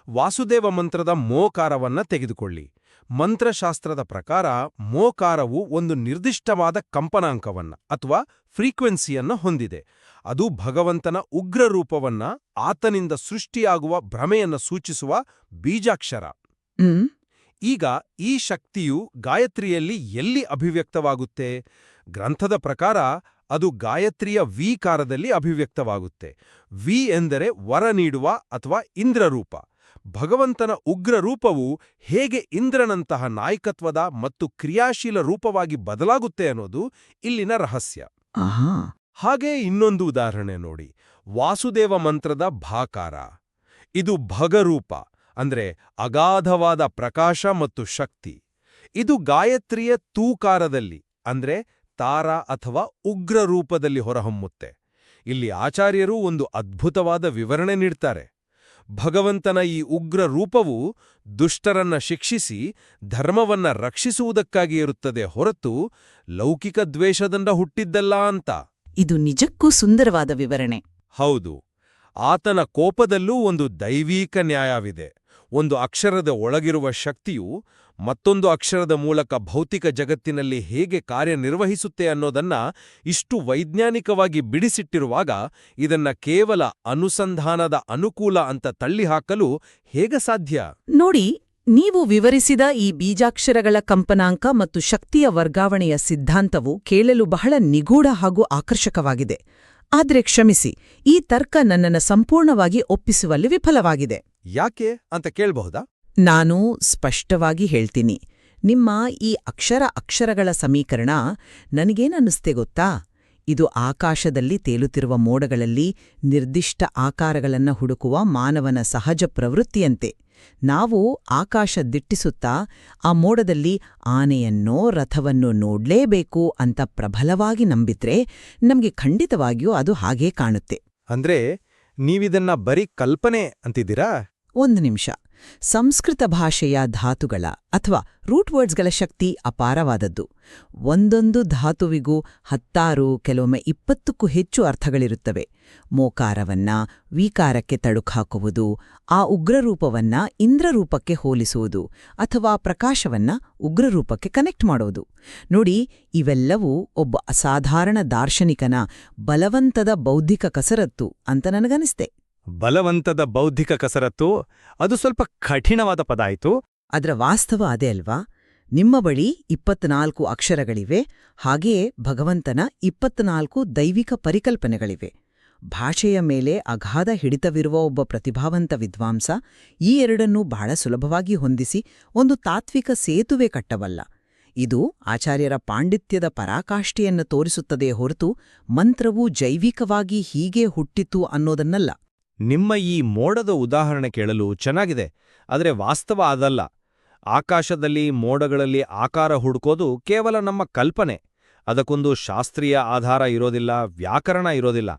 S1: ವಾಸುದೇವ ಮಂತ್ರದ ಮೋಕಾರವನ್ನ ತೆಗೆದುಕೊಳ್ಳಿ. ಮಂತ್ರಶಾಸ್ತ್ರದ ಪ್ರಕಾರ ಮೋಕಾರವು ಒಂದು ನಿರ್ದಿಷ್ಟವಾದ ಕಂಪನಾಂಕವನ್ನ ಅಥವಾ ಫ್ರೀಕ್ವೆನ್ಸಿಯನ್ನ ಹೊಂದಿದೆ. ಅದು ಭಗವಂತನ ಉಗ್ರ ರೂಪವನ್ನ, ಆತನಿಂದ ಸೃಷ್ಟಿಯಾಗುವ ಭ್ರಮೆಯನ್ನ ಸೂಚಿಸುವ ಬೀಜಾಕ್ಷರ. ಈಗ ಈ ಶಕ್ತಿಯು ಗಾಯತ್ರಿಯಲ್ಲಿ ಎಲ್ಲಿ ಅಭಿವ್ಯಕ್ತವಾಗುತ್ತೆ? ಗ್ರಂಥದ ಪ್ರಕಾರ ಅದು ಗಾಯತ್ರಿಯ ವಿಕಾರದಲ್ಲಿ ಅಭಿವ್ಯಕ್ತವಾಗುತ್ತೆ. ವಿ ಎಂದರೆ ವರ ನೀಡುವ ಅಥವಾ ಇಂದ್ರರೂಪ. ಭಗವಂತನ ಉಗ್ರ ರೂಪವು ಹೇಗೆ ಇಂದ್ರನಂತಹ ನಾಯಕತ್ವದ ಮತ್ತು ಕ್ರಿಯಾಶೀಲ ರೂಪವಾಗಿ ಬದಲಾಗುತ್ತೆ ಅನ್ನೋದು ಇಲ್ಲಿನ ರಹಸ್ಯ. ಹಾಗೆ ಇನ್ನೊಂದು ಉದಾಹರಣೆ ನೋಡಿ, ವಾಸುದೇವ ಮಂತ್ರದ ಭಾಕಾರ. ಇದು ಭಗರೂಪ, ಅಂದ್ರೆ ಅಗಾಧವಾದ ಪ್ರಕಾಶ ಮತ್ತು ಶಕ್ತಿ. ಇದು ಗಾಯತ್ರಿಯ ತೂಕಾರದಲ್ಲಿ ಅಂದ್ರೆ ತಾರ ಅಥವಾ ಉಗ್ರ ರೂಪದಲ್ಲಿ ಹೊರಹೊಮ್ಮುತ್ತೆ. ಇಲ್ಲಿ ಆಚಾರ್ಯರು ಒಂದು ಅದ್ಭುತವಾದ ವಿವರಣೆ ನೀಡ್ತಾರೆ. ಭಗವಂತನ ಈ ಉಗ್ರ ರೂಪವು ದುಷ್ಟರನ್ನ ಶಿಕ್ಷಿಸಿ ಧರ್ಮವನ್ನ ರಕ್ಷಿಸುವುದಕ್ಕಾಗಿ ಇರುತ್ತದೆ ಹೊರತು ಲೌಕಿಕ ದ್ವೇಷದಿಂದ ಹುಟ್ಟಿದ್ದಲ್ಲ ಅಂತ.
S3: ಇದು ನಿಜಕ್ಕೂ ಸುಂದರವಾದ ವಿವರಣೆ.
S1: ಹೌದು. ಆತನ ಕೋಪದಲ್ಲೂ ಒಂದು ದೈವೀಕ ನ್ಯಾಯವಿದೆ. ಒಂದು ಅಕ್ಷರದ ಒಳಗಿರುವ ಶಕ್ತಿಯು ಮತ್ತೊಂದು ಅಕ್ಷರದ ಮೂಲಕ ಭೌತಿಕ ಜಗತ್ತಿನಲ್ಲಿ ಹೇಗೆ ಕಾರ್ಯನಿರ್ವಹಿಸುತ್ತೆ ಅನ್ನೋದನ್ನ ಇಷ್ಟು ವೈಜ್ಞಾನಿಕವಾಗಿ ಬಿಡಿಸಿಟ್ಟಿರುವಾಗ ಇದನ್ನ ಕೇವಲ ಅನುಸಂಧಾನದ ಅನುಕೂಲ ಅಂತ ತಳ್ಳಿಹಾಕಲು ಹೇಗೆ ಸಾಧ್ಯ?
S4: ನೋಡಿ, ನೀವು ವಿವರಿಸಿದ ಈ ಬೀಜಾಕ್ಷರಗಳ ಕಂಪನಾಂಕ ಮತ್ತು ಶಕ್ತಿಯ ವರ್ಗಾವಣೆಯ ಸಿದ್ಧಾಂತವು ಕೇಳಲು ಬಹಳ ನಿಗೂಢ ಹಾಗೂ ಆಕರ್ಷಕವಾಗಿದೆ. ಆದ್ರೆ ಕ್ಷಮಿಸಿ, ಈ ತರ್ಕ ನನ್ನನ್ನು ಸಂಪೂರ್ಣವಾಗಿ ಒಪ್ಪಿಸುವಲ್ಲಿ ವಿಫಲವಾಗಿದೆ.
S1: ಯಾಕೆ ಅಂತ ಕೇಳಬಹುದಾ?
S4: ನಾನು ಸ್ಪಷ್ಟವಾಗಿ ಹೇಳ್ತೀನಿ. ನಿಮ್ಮ ಈ ಅಕ್ಷರಗಳ ಸಮೀಕರಣ ನನಗೇನನ್ನಿಸ್ತೆ ಗೊತ್ತಾ? ಇದು ಆಕಾಶದಲ್ಲಿ ತೇಲುತ್ತಿರುವ ಮೋಡಗಳಲ್ಲಿ ನಿರ್ದಿಷ್ಟ ಆಕಾರಗಳನ್ನು ಹುಡುಕುವ ಮಾನವನ ಸಹಜ ಪ್ರವೃತ್ತಿಯಂತೆ ನಾವು ಆಕಾಶ ದಿಟ್ಟಿಸುತ್ತಾ ಆ ಮೋಡದಲ್ಲಿ ಆನೆಯನ್ನೋ ರಥವನ್ನೋ ನೋಡ್ಲೇಬೇಕು ಅಂತ ಪ್ರಬಲವಾಗಿ ನಂಬಿದ್ರೆ ನಮ್ಗೆ ಖಂಡಿತವಾಗಿಯೂ ಅದು ಹಾಗೇ ಕಾಣುತ್ತೆ.
S1: ಅಂದ್ರೆ ನೀವಿದನ್ನ ಬರೀ ಕಲ್ಪನೆ ಅಂತಿದ್ದೀರಾ?
S4: ಒಂದು ನಿಮಿಷ. ಸಂಸ್ಕೃತ ಭಾಷೆಯ ಧಾತುಗಳ ಅಥವಾ ರೂಟ್ ವರ್ಡ್ಸ್ಗಳ ಶಕ್ತಿ ಅಪಾರವಾದದ್ದು. ಒಂದೊಂದು ಧಾತುವಿಗೂ 10, ಕೆಲವೊಮ್ಮೆ 20ಕ್ಕೂ ಹೆಚ್ಚು ಅರ್ಥಗಳಿರುತ್ತವೆ. ಮೋಕಾರವನ್ನ ವಿಕಾರಕ್ಕೆ ತಳುಕಾಕುವುದು, ಆ ಉಗ್ರರೂಪವನ್ನ ಇಂದ್ರರೂಪಕ್ಕೆ ಹೋಲಿಸುವುದು ಅಥವಾ ಪ್ರಕಾಶವನ್ನ ಉಗ್ರರೂಪಕ್ಕೆ ಕನೆಕ್ಟ್ ಮಾಡೋದು. ನೋಡಿ, ಇವೆಲ್ಲವೂ ಒಬ್ಬ ಅಸಾಧಾರಣ ದಾರ್ಶನಿಕನ ಬಲವಂತದ ಬೌದ್ಧಿಕ ಕಸರತ್ತು ಅಂತ ನನಗನಿಸ್ತೆ.
S1: ಬಲವಂತದ ಬೌದ್ಧಿಕ ಕಸರತ್ತು, ಅದು ಸ್ವಲ್ಪ ಕಠಿಣವಾದ ಪದ ಆಯ್ತು.
S4: ಅದರ ವಾಸ್ತವ ಅದೇ ಅಲ್ವಾ? ನಿಮ್ಮ ಬಳಿ 24 ಅಕ್ಷರಗಳಿವೆ, ಹಾಗೆಯೇ ಭಗವಂತನ 24 ದೈವಿಕ ಪರಿಕಲ್ಪನೆಗಳಿವೆ. ಭಾಷೆಯ ಮೇಲೆ ಅಗಾಧ ಹಿಡಿತವಿರುವ ಒಬ್ಬ ಪ್ರತಿಭಾವಂತ ವಿದ್ವಾಂಸ ಈ ಎರಡನ್ನೂ ಬಹಳ ಸುಲಭವಾಗಿ ಹೊಂದಿಸಿ ಒಂದು ತಾತ್ವಿಕ ಸೇತುವೆ ಕಟ್ಟಬಲ್ಲ. ಇದು ಆಚಾರ್ಯರ ಪಾಂಡಿತ್ಯದ ಪರಾಕಾಷ್ಠೆಯನ್ನು ತೋರಿಸುತ್ತದೆ ಹೊರತು ಮಂತ್ರವು ಜೈವಿಕವಾಗಿ ಹೀಗೆ ಹುಟ್ಟಿತು ಅನ್ನೋದನ್ನಲ್ಲ.
S1: ನಿಮ್ಮ ಈ ಮೋಡದ ಉದಾಹರಣೆ ಕೇಳಲು ಚೆನ್ನಾಗಿದೆ, ಆದರೆ ವಾಸ್ತವ ಅದಲ್ಲ. ಆಕಾಶದಲ್ಲಿ ಮೋಡಗಳಲ್ಲಿ ಆಕಾರ ಹುಡುಕೋದು ಕೇವಲ ನಮ್ಮ ಕಲ್ಪನೆ. ಅದಕ್ಕೊಂದು ಶಾಸ್ತ್ರೀಯ ಆಧಾರ ಇರೋದಿಲ್ಲ, ವ್ಯಾಕರಣ ಇರೋದಿಲ್ಲ.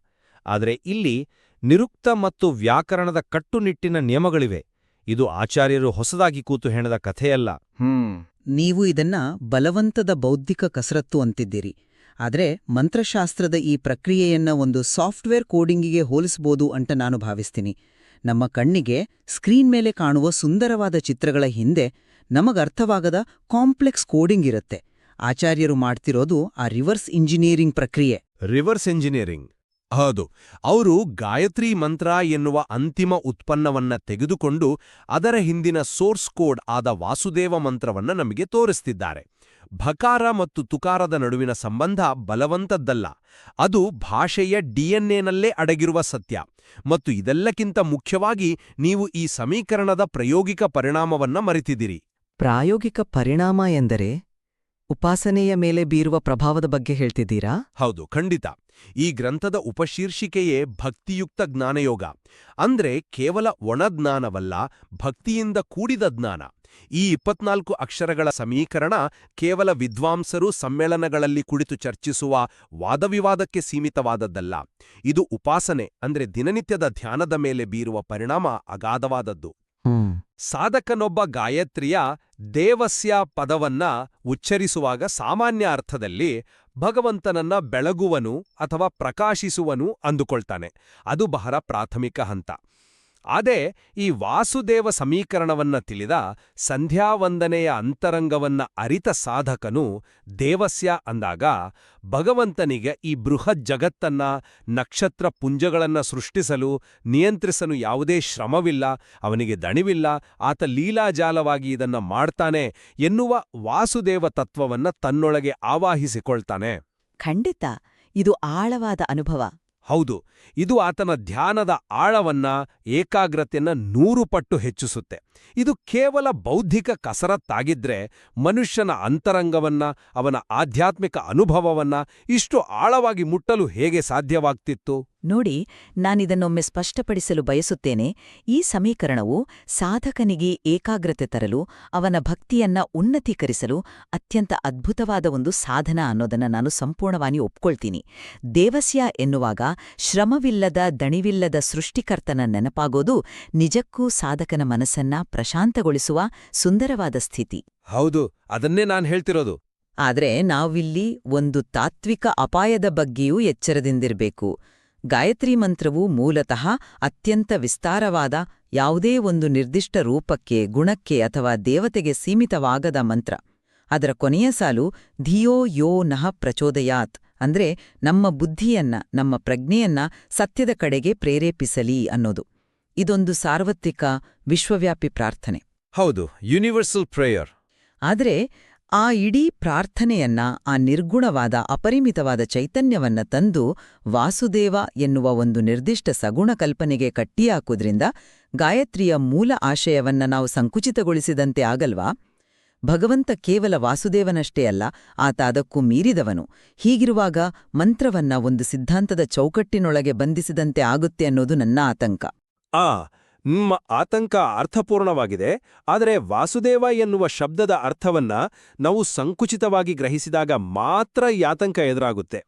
S1: ಆದರೆ ಇಲ್ಲಿ ನಿರುಕ್ತ ಮತ್ತು ವ್ಯಾಕರಣದ ಕಟ್ಟುನಿಟ್ಟಿನ ನಿಯಮಗಳಿವೆ. ಇದು ಆಚಾರ್ಯರು ಹೊಸದಾಗಿ ಕೂತು ಹೆಣದ ಕಥೆಯಲ್ಲ.
S3: ನೀವು ಇದನ್ನ ಬಲವಂತದ ಬೌದ್ಧಿಕ ಕಸರತ್ತು ಅಂತಿದ್ದೀರಿ. ಆದರೆ ಮಂತ್ರಶಾಸ್ತ್ರದ ಈ ಪ್ರಕ್ರಿಯೆಯನ್ನ ಒಂದು ಸಾಫ್ಟ್ವೇರ್ ಕೋಡಿಂಗಿಗೆ ಹೋಲಿಸ್ಬೋದು ಅಂತ ನಾನು ಭಾವಿಸ್ತೀನಿ. ನಮ್ಮ ಕಣ್ಣಿಗೆ ಸ್ಕ್ರೀನ್ ಮೇಲೆ ಕಾಣುವ ಸುಂದರವಾದ ಚಿತ್ರಗಳ ಹಿಂದೆ ನಮಗರ್ಥವಾಗದ ಕಾಂಪ್ಲೆಕ್ಸ್ ಕೋಡಿಂಗ್ ಇರುತ್ತೆ. ಆಚಾರ್ಯರು ಮಾಡ್ತಿರೋದು ಆ ರಿವರ್ಸ್ ಇಂಜಿನಿಯರಿಂಗ್ ಪ್ರಕ್ರಿಯೆ.
S1: Reverse engineering? ಹೌದು. ಅವರು ಗಾಯತ್ರಿ ಮಂತ್ರ ಎನ್ನುವ ಅಂತಿಮ ಉತ್ಪನ್ನವನ್ನ ತೆಗೆದುಕೊಂಡು ಅದರ ಹಿಂದಿನ ಸೋರ್ಸ್ ಕೋಡ್ ಆದ ವಾಸುದೇವ ಮಂತ್ರವನ್ನ ನಮಗೆ ತೋರಿಸ್ತಿದ್ದಾರೆ. ಭಕಾರ ಮತ್ತು ತುಕಾರದ ನಡುವಿನ ಸಂಬಂಧ ಬಲವಂತದ್ದಲ್ಲ, ಅದು ಭಾಷೆಯ ಡಿಎನ್ಎನಲ್ಲೇ ಅಡಗಿರುವ ಸತ್ಯ. ಮತ್ತು ಇದೆಲ್ಲಕ್ಕಿಂತ ಮುಖ್ಯವಾಗಿ ನೀವು ಈ ಸಮೀಕರಣದ ಪ್ರಾಯೋಗಿಕ ಪರಿಣಾಮವನ್ನ ಮರೆತಿದ್ದೀರಿ.
S5: ಪ್ರಾಯೋಗಿಕ ಪರಿಣಾಮ ಎಂದರೆ ಉಪಾಸನೆಯ ಮೇಲೆ ಬೀರುವ ಪ್ರಭಾವದ ಬಗ್ಗೆ ಹೇಳ್ತಿದ್ದೀರಾ?
S1: ಹೌದು, ಖಂಡಿತ. ಈ ಗ್ರಂಥದ ಉಪಶೀರ್ಷಿಕೆಯೇ ಭಕ್ತಿಯುಕ್ತ ಜ್ಞಾನಯೋಗ. ಅಂದ್ರೆ ಕೇವಲ ಒಣಜ್ಞಾನವಲ್ಲ, ಭಕ್ತಿಯಿಂದ ಕೂಡಿದ ಜ್ಞಾನ. ಈ 24 ಅಕ್ಷರಗಳ ಸಮೀಕರಣ ಕೇವಲ ವಿದ್ವಾಂಸರು ಸಮ್ಮೇಳನಗಳಲ್ಲಿ ಕುಳಿತು ಚರ್ಚಿಸುವ ವಾದವಿವಾದಕ್ಕೆ ಸೀಮಿತವಾದದ್ದಲ್ಲ. ಇದು ಉಪಾಸನೆ ಅಂದ್ರೆ ದಿನನಿತ್ಯದ ಧ್ಯಾನದ ಮೇಲೆ ಬೀರುವ ಪರಿಣಾಮ ಅಗಾಧವಾದದ್ದು. ಸಾಧಕನೊಬ್ಬ ಗಾಯತ್ರಿಯ ದೇವಸ್ಯ ಪದವನ್ನ ಉಚ್ಚರಿಸುವಾಗ ಸಾಮಾನ್ಯ ಅರ್ಥದಲ್ಲಿ ಭಗವಂತನನ್ನ ಬೆಳಗುವನು ಅಥವಾ ಪ್ರಕಾಶಿಸುವನು ಅಂದುಕೊಳ್ತಾನೆ. ಅದು ಬಹಳ ಪ್ರಾಥಮಿಕ ಹಂತ. ಆದರೆ ಈ ವಾಸುದೇವ ಸಮೀಕರಣವನ್ನ ತಿಳಿದ, ಸಂಧ್ಯಾವಂದನೆಯ ಅಂತರಂಗವನ್ನ ಅರಿತ ಸಾಧಕನು ದೇವಸ್ಯ ಅಂದಾಗ ಭಗವಂತನಿಗೆ ಈ ಬೃಹತ್ ಜಗತ್ತನ್ನ, ನಕ್ಷತ್ರ ಪುಂಜಗಳನ್ನ ಸೃಷ್ಟಿಸಲು, ನಿಯಂತ್ರಿಸಲು ಯಾವುದೇ ಶ್ರಮವಿಲ್ಲ, ಅವನಿಗೆ ದಣಿವಿಲ್ಲ, ಆತ ಲೀಲಾಜಾಲವಾಗಿ ಇದನ್ನ ಮಾಡ್ತಾನೆ ಎನ್ನುವ ವಾಸುದೇವ ತತ್ವವನ್ನ ತನ್ನೊಳಗೆ ಆವಾಹಿಸಿಕೊಳ್ತಾನೆ.
S6: ಖಂಡಿತ ಇದು ಆಳವಾದ ಅನುಭವ.
S1: ಹೌದು, ಇದು ಆತನ ಧ್ಯಾನದ ಆಳವನ್ನ, ಏಕಾಗ್ರತೆಯನ್ನ 100 ಪಟ್ಟು ಹೆಚ್ಚಿಸುತ್ತೆ. ಇದು ಕೇವಲ ಬೌದ್ಧಿಕ ಕಸರತ್ತಾಗಿದ್ರೆ ಮನುಷ್ಯನ ಅಂತರಂಗವನ್ನ, ಅವನ ಆಧ್ಯಾತ್ಮಿಕ ಅನುಭವವನ್ನ ಇಷ್ಟು ಆಳವಾಗಿ ಮುಟ್ಟಲು ಹೇಗೆ ಸಾಧ್ಯವಾಗ್ತಿತ್ತು?
S6: ನೋಡಿ, ನಾನಿದನ್ನೊಮ್ಮೆ ಸ್ಪಷ್ಟಪಡಿಸಲು ಬಯಸುತ್ತೇನೆ. ಈ ಸಮೀಕರಣವು ಸಾಧಕನಿಗೆ ಏಕಾಗ್ರತೆ ತರಲು, ಅವನ ಭಕ್ತಿಯನ್ನ ಉನ್ನತೀಕರಿಸಲು ಅತ್ಯಂತ ಅದ್ಭುತವಾದ ಒಂದು ಸಾಧನ ಅನ್ನೋದನ್ನ ನಾನು ಸಂಪೂರ್ಣವಾಗಿ ಒಪ್ಕೊಳ್ತೀನಿ. ದೇವಸ್ಯ ಎನ್ನುವಾಗ ಶ್ರಮವಿಲ್ಲದ, ದಣಿವಿಲ್ಲದ ಸೃಷ್ಟಿಕರ್ತನ ನೆನಪಾಗೋದು ನಿಜಕ್ಕೂ ಸಾಧಕನ ಮನಸ್ಸನ್ನ ಪ್ರಶಾಂತಗೊಳಿಸುವ ಸುಂದರವಾದ ಸ್ಥಿತಿ.
S1: ಹೌದು, ಅದನ್ನೇ ನಾನು ಹೇಳ್ತಿರೋದು.
S4: ಆದ್ರೆ ನಾವಿಲ್ಲಿ ಒಂದು ತಾತ್ವಿಕ ಅಪಾಯದ ಬಗ್ಗೆಯೂ ಎಚ್ಚರದಿಂದಿರಬೇಕು. ಗಾಯತ್ರಿ ಮಂತ್ರವು ಮೂಲತಃ ಅತ್ಯಂತ ವಿಸ್ತಾರವಾದ, ಯಾವುದೇ ಒಂದು ನಿರ್ದಿಷ್ಟ ರೂಪಕ್ಕೆ, ಗುಣಕ್ಕೆ ಅಥವಾ ದೇವತೆಗೆ ಸೀಮಿತವಾಗದ ಮಂತ್ರ. ಅದರ ಕೊನೆಯ ಸಾಲು ಧಿಯೋ ಯೋ ನಃ ಪ್ರಚೋದಯಾತ್ ಅಂದ್ರೆ ನಮ್ಮ ಬುದ್ಧಿಯನ್ನ, ನಮ್ಮ ಪ್ರಜ್ಞೆಯನ್ನ ಸತ್ಯದ ಕಡೆಗೆ ಪ್ರೇರೇಪಿಸಲಿ ಅನ್ನೋದು. ಇದೊಂದು ಸಾರ್ವತ್ರಿಕ, ವಿಶ್ವವ್ಯಾಪಿ ಪ್ರಾರ್ಥನೆ.
S1: ಹೌದು, ಯೂನಿವರ್ಸಲ್ ಪ್ರೇಯರ್.
S4: ಆದರೆ ಆ ಇಡೀ ಪ್ರಾರ್ಥನೆಯನ್ನ, ಆ ನಿರ್ಗುಣವಾದ, ಅಪರಿಮಿತವಾದ ಚೈತನ್ಯವನ್ನ ತಂದು ವಾಸುದೇವ ಎನ್ನುವ ಒಂದು ನಿರ್ದಿಷ್ಟ ಸಗುಣ ಕಲ್ಪನೆಗೆ ಕಟ್ಟಿಹಾಕುವುದ್ರಿಂದ ಗಾಯತ್ರಿಯ ಮೂಲ ಆಶಯವನ್ನ ನಾವು ಸಂಕುಚಿತಗೊಳಿಸಿದಂತೆ ಆಗಲ್ವಾ?
S6: ಭಗವಂತ ಕೇವಲ ವಾಸುದೇವನಷ್ಟೇ ಅಲ್ಲ, ಆತ ಅದಕ್ಕೂ ಮೀರಿದವನು. ಹೀಗಿರುವಾಗ ಮಂತ್ರವನ್ನ ಒಂದು ಸಿದ್ಧಾಂತದ ಚೌಕಟ್ಟಿನೊಳಗೆ ಬಂಧಿಸಿದಂತೆ ಆಗುತ್ತೆ ಅನ್ನೋದು ನನ್ನ ಆತಂಕ.
S1: ನಿಮ್ಮ ಆತಂಕ ಅರ್ಥಪೂರ್ಣವಾಗಿದೆ. ಆದರೆ ವಾಸುದೇವ ಎನ್ನುವ ಶಬ್ದದ ಅರ್ಥವನ್ನ ನಾವು ಸಂಕುಚಿತವಾಗಿ ಗ್ರಹಿಸಿದಾಗ ಮಾತ್ರ ಈ ಆತಂಕ ಎದುರಾಗುತ್ತೆ.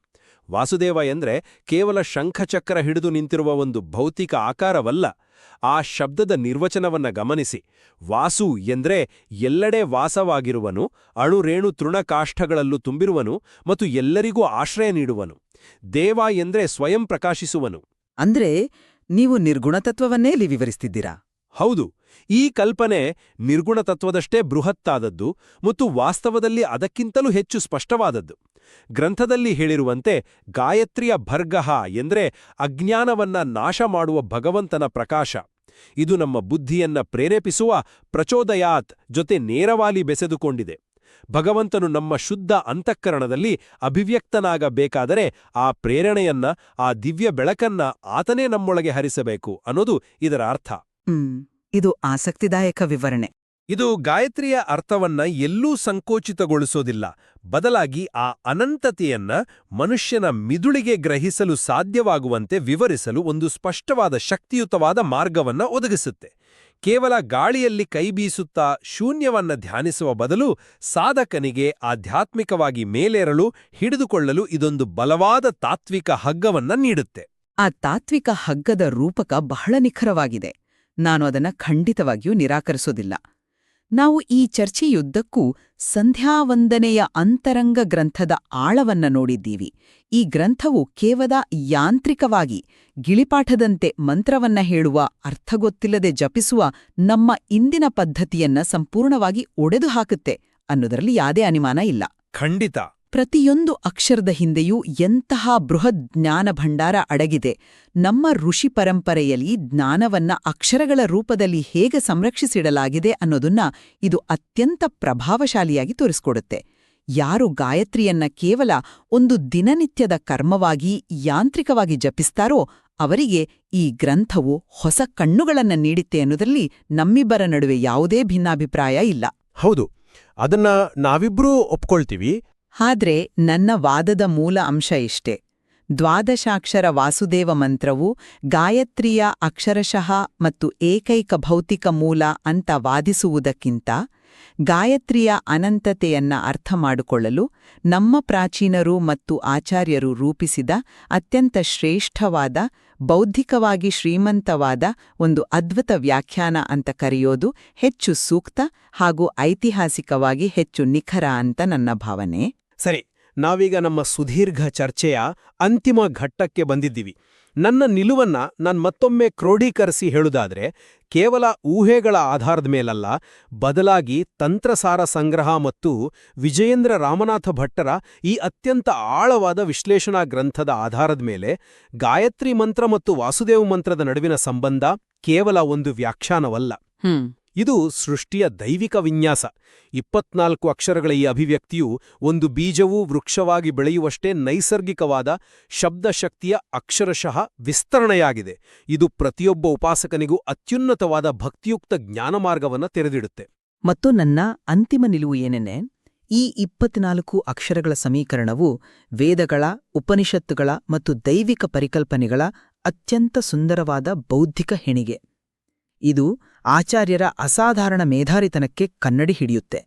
S1: ವಾಸುದೇವ ಎಂದ್ರೆ ಕೇವಲ ಶಂಖಚಕ್ರ ಹಿಡಿದು ನಿಂತಿರುವ ಒಂದು ಭೌತಿಕ ಆಕಾರವಲ್ಲ. ಆ ಶಬ್ದದ ನಿರ್ವಚನವನ್ನ ಗಮನಿಸಿ. ವಾಸು ಎಂದ್ರೆ ಎಲ್ಲೆಡೆ ವಾಸವಾಗಿರುವನು, ಅಣುರೇಣು ತೃಣಕಾಷ್ಠಗಳಲ್ಲೂ ತುಂಬಿರುವನು ಮತ್ತು ಎಲ್ಲರಿಗೂ ಆಶ್ರಯ ನೀಡುವನು. ದೇವ ಎಂದ್ರೆ ಸ್ವಯಂ ಪ್ರಕಾಶಿಸುವನು.
S2: ಅಂದ್ರೆ ನೀವು ನಿರ್ಗುಣತತ್ವವನ್ನೇ ಇಲ್ಲಿ ವಿವರಿಸ್ತಿದ್ದೀರಾ?
S1: ಹೌದು. ಈ ಕಲ್ಪನೆ ನಿರ್ಗುಣತತ್ವದಷ್ಟೇ ಬೃಹತ್ತಾದದ್ದು ಮತ್ತು ವಾಸ್ತವದಲ್ಲಿ ಅದಕ್ಕಿಂತಲೂ ಹೆಚ್ಚು ಸ್ಪಷ್ಟವಾದದ್ದು. ಗ್ರಂಥದಲ್ಲಿ ಹೇಳಿರುವಂತೆ ಗಾಯತ್ರಿಯ ಭರ್ಗಃ ಎಂದ್ರೆ ಅಜ್ಞಾನವನ್ನ ನಾಶ ಮಾಡುವ ಭಗವಂತನ ಪ್ರಕಾಶ. ಇದು ನಮ್ಮ ಬುದ್ಧಿಯನ್ನ ಪ್ರೇರೇಪಿಸುವ ಪ್ರಚೋದಯಾತ್ ಜೊತೆ ನೇರವಾಗಿ ಬೆಸೆದುಕೊಂಡಿದೆ. ಭಗವಂತನು ನಮ್ಮ ಶುದ್ಧ ಅಂತಃಕರಣದಲ್ಲಿ ಅಭಿವ್ಯಕ್ತನಾಗಬೇಕಾದರೆ ಆ ಪ್ರೇರಣೆಯನ್ನ, ಆ ದಿವ್ಯ ಬೆಳಕನ್ನ ಆತನೇ ನಮ್ಮೊಳಗೆ ಹರಿಸಬೇಕು ಅನ್ನೋದು ಇದರ ಅರ್ಥ.
S2: ಇದು ಆಸಕ್ತಿದಾಯಕ ವಿವರಣೆ.
S1: ಇದು ಗಾಯತ್ರಿಯ ಅರ್ಥವನ್ನ ಎಲ್ಲೂ ಸಂಕೋಚಿತಗೊಳಿಸೋದಿಲ್ಲ. ಬದಲಾಗಿ ಆ ಅನಂತತೆಯನ್ನ ಮನುಷ್ಯನ ಮಿದುಳಿಗೆ ಗ್ರಹಿಸಲು ಸಾಧ್ಯವಾಗುವಂತೆ ವಿವರಿಸಲು ಒಂದು ಸ್ಪಷ್ಟವಾದ ಶಕ್ತಿಯುತವಾದ ಮಾರ್ಗವನ್ನ ಒದಗಿಸುತ್ತೆ. ಕೇವಲ ಗಾಳಿಯಲ್ಲಿ ಕೈಬೀಸುತ್ತಾ ಶೂನ್ಯವನ್ನ ಧ್ಯಾನಿಸುವ ಬದಲು ಸಾಧಕನಿಗೆ ಆಧ್ಯಾತ್ಮಿಕವಾಗಿ ಮೇಲೇರಲು, ಹಿಡಿದುಕೊಳ್ಳಲು ಇದೊಂದು ಬಲವಾದ ತಾತ್ವಿಕ ಹಗ್ಗವನ್ನ ನೀಡುತ್ತೆ.
S2: ಆ ತಾತ್ವಿಕ ಹಗ್ಗದ ರೂಪಕ ಬಹಳ ನಿಖರವಾಗಿದೆ. ನಾನು ಅದನ್ನ ಖಂಡಿತವಾಗಿಯೂ ನಿರಾಕರಿಸೋದಿಲ್ಲ. ನಾವು ಈ ಚರ್ಚೆಯುದ್ದಕ್ಕೂ ಸಂಧ್ಯಾವಂದನೆಯ ಅಂತರಂಗ ಗ್ರಂಥದ ಆಳವನ್ನ ನೋಡಿದ್ದೀವಿ. ಈ ಗ್ರಂಥವು ಕೇವಲ ಯಾಂತ್ರಿಕವಾಗಿ ಗಿಳಿಪಾಠದಂತೆ ಮಂತ್ರವನ್ನ ಹೇಳುವ, ಅರ್ಥಗೊತ್ತಿಲ್ಲದೆ ಜಪಿಸುವ ನಮ್ಮ ಇಂದಿನ ಪದ್ಧತಿಯನ್ನ ಸಂಪೂರ್ಣವಾಗಿ ಒಡೆದು ಹಾಕುತ್ತೆ ಅನ್ನೋದರಲ್ಲಿ ಯಾವುದೇ ಅನುಮಾನ ಇಲ್ಲ.
S1: ಖಂಡಿತ.
S2: ಪ್ರತಿಯೊಂದು ಅಕ್ಷರದ ಹಿಂದೆಯೂ ಎಂತಹ ಬೃಹತ್ ಜ್ಞಾನ ಭಂಡಾರ ಅಡಗಿದೆ. ನಮ್ಮ ಋಷಿ ಪರಂಪರೆಯಲ್ಲಿ ಜ್ಞಾನವನ್ನ ಅಕ್ಷರಗಳ ರೂಪದಲ್ಲಿ ಹೇಗೆ ಸಂರಕ್ಷಿಸಿಡಲಾಗಿದೆ ಅನ್ನೋದನ್ನ ಇದು ಅತ್ಯಂತ ಪ್ರಭಾವಶಾಲಿಯಾಗಿ ತೋರಿಸ್ಕೊಡುತ್ತೆ. ಯಾರು ಗಾಯತ್ರಿಯನ್ನ ಕೇವಲ ಒಂದು ದಿನನಿತ್ಯದ ಕರ್ಮವಾಗಿ ಯಾಂತ್ರಿಕವಾಗಿ ಜಪಿಸ್ತಾರೋ ಅವರಿಗೆ ಈ ಗ್ರಂಥವು ಹೊಸ ಕಣ್ಣುಗಳನ್ನ ನೀಡುತ್ತೆ ಅನ್ನೋದ್ರಲ್ಲಿ ನಮ್ಮಿಬ್ಬರ ನಡುವೆ ಯಾವುದೇ ಭಿನ್ನಾಭಿಪ್ರಾಯ ಇಲ್ಲ.
S1: ಹೌದು, ಅದನ್ನ ನಾವಿಬ್ರೂ ಒಪ್ಕೊಳ್ತೀವಿ.
S2: ಆದ್ರೆ ನನ್ನ ವಾದದ ಮೂಲ ಅಂಶ ಇಷ್ಟೇ. ದ್ವಾದಶಾಕ್ಷರ ವಾಸುದೇವ ಮಂತ್ರವು ಗಾಯತ್ರಿಯ ಅಕ್ಷರಶಃ ಮತ್ತು ಏಕೈಕ ಭೌತಿಕ ಮೂಲ ಅಂತ ವಾದಿಸುವುದಕ್ಕಿಂತ ಗಾಯತ್ರಿಯ ಅನಂತತೆಯನ್ನ ಅರ್ಥ ಮಾಡಿಕೊಳ್ಳಲು ನಮ್ಮ ಪ್ರಾಚೀನರು ಮತ್ತು ಆಚಾರ್ಯರು ರೂಪಿಸಿದ ಅತ್ಯಂತ ಶ್ರೇಷ್ಠವಾದ, ಬೌದ್ಧಿಕವಾಗಿ ಶ್ರೀಮಂತವಾದ ಒಂದು ಅದ್ಭುತ ವ್ಯಾಖ್ಯಾನ ಅಂತ ಕರೆಯೋದು ಹೆಚ್ಚು ಸೂಕ್ತ ಹಾಗೂ ಐತಿಹಾಸಿಕವಾಗಿ ಹೆಚ್ಚು ನಿಖರ ಅಂತ ನನ್ನ ಭಾವನೆ.
S1: ಸರಿ, ನಾವೀಗ ನಮ್ಮ ಸುದೀರ್ಘ ಚರ್ಚೆಯ ಅಂತಿಮ ಘಟ್ಟಕ್ಕೆ ಬಂದಿದ್ದೀವಿ. ನನ್ನ ನಿಲುವನ್ನ ನಾನು ಮತ್ತೊಮ್ಮೆ ಕ್ರೋಢೀಕರಿಸಿ ಹೇಳುವುದಾದ್ರೆ, ಕೇವಲ ಊಹೆಗಳ ಆಧಾರದ ಮೇಲಲ್ಲ, ಬದಲಾಗಿ ತಂತ್ರಸಾರ ಸಂಗ್ರಹ ಮತ್ತು ವಿಜಯೇಂದ್ರ ರಾಮನಾಥ ಭಟ್ಟರ ಈ ಅತ್ಯಂತ ಆಳವಾದ ವಿಶ್ಲೇಷಣಾ ಗ್ರಂಥದ ಆಧಾರದ ಮೇಲೆ ಗಾಯತ್ರಿ ಮಂತ್ರ ಮತ್ತು ವಾಸುದೇವ ಮಂತ್ರದ ನಡುವಿನ ಸಂಬಂಧ ಕೇವಲ ಒಂದು ವ್ಯಾಖ್ಯಾನವಲ್ಲ. ಇದು ಸೃಷ್ಟಿಯ ದೈವಿಕ ವಿನ್ಯಾಸ. 24 ಅಕ್ಷರಗಳ ಈ ಅಭಿವ್ಯಕ್ತಿಯು ಒಂದು ಬೀಜವೂ ವೃಕ್ಷವಾಗಿ ಬೆಳೆಯುವಷ್ಟೇ ನೈಸರ್ಗಿಕವಾದ ಶಬ್ದಶಕ್ತಿಯ ಅಕ್ಷರಶಃ ವಿಸ್ತರಣೆಯಾಗಿದೆ. ಇದು ಪ್ರತಿಯೊಬ್ಬ ಉಪಾಸಕನಿಗೂ ಅತ್ಯುನ್ನತವಾದ ಭಕ್ತಿಯುಕ್ತ ಜ್ಞಾನಮಾರ್ಗವನ್ನು ತೆರೆದಿಡುತ್ತೆ.
S2: ಮತ್ತು ನನ್ನ ಅಂತಿಮ ನಿಲುವು ಏನೆಂದರೆ, ಈ 24 ಅಕ್ಷರಗಳ ಸಮೀಕರಣವು ವೇದಗಳ, ಉಪನಿಷತ್ತುಗಳ ಮತ್ತು ದೈವಿಕ ಪರಿಕಲ್ಪನೆಗಳ ಅತ್ಯಂತ ಸುಂದರವಾದ ಬೌದ್ಧಿಕ ಹೆಣಿಗೆ. ಇದು ಆಚಾರ್ಯರ ಅಸಾಧಾರಣ ಮೇಧಾರಿತನಕ್ಕೆ ಕನ್ನಡಿ ಹಿಡಿಯುತ್ತೆ.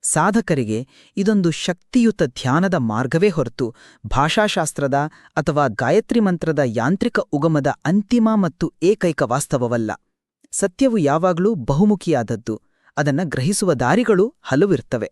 S2: ಸಾಧಕರಿಗೆ ಇದೊಂದು ಶಕ್ತಿಯುತ ಧ್ಯಾನದ ಮಾರ್ಗವೇ ಹೊರತು ಭಾಷಾಶಾಸ್ತ್ರದ ಅಥವಾ ಗಾಯತ್ರಿ ಮಂತ್ರದ ಯಾಂತ್ರಿಕ ಉಗಮದ ಅಂತಿಮ ಮತ್ತು ಏಕೈಕ ವಾಸ್ತವವಲ್ಲ. ಸತ್ಯವು ಯಾವಾಗಲೂ ಬಹುಮುಖಿಯಾದದ್ದು. ಅದನ್ನ ಗ್ರಹಿಸುವ ದಾರಿಗಳು ಹಲವಿರ್ತವೆ.